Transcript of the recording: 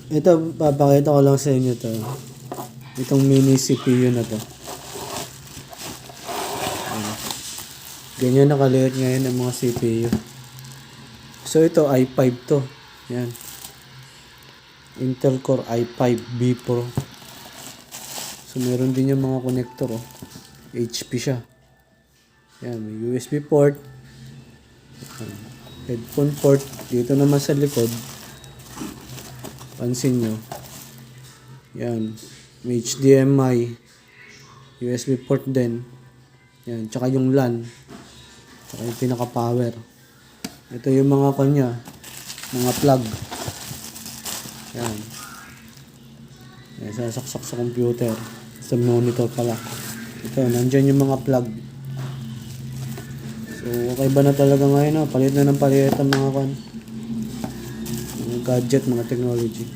Ito, papakita ko lang sa inyo to. Itong mini CPU na to. Ganyan nakaliit ngayon ang mga CPU. So ito, i5 to. Yan. Intel Core i5 B Pro. So meron din yung mga connector. Oh. HP siya. Yan, may USB port. Headphone port. Dito naman sa likod. Pansin nyo. Yan. May HDMI. USB port din. Yan. Tsaka yung LAN. Tsaka yung pinaka-power. Ito yung mga kanya. Mga plug. Yan. Yan. Sasaksak sa computer. Sa monitor pala. Ito. Nandyan yung mga plug. So, okay ba na talaga ngayon? Palit na ng palit ang mga gadget, mga technology.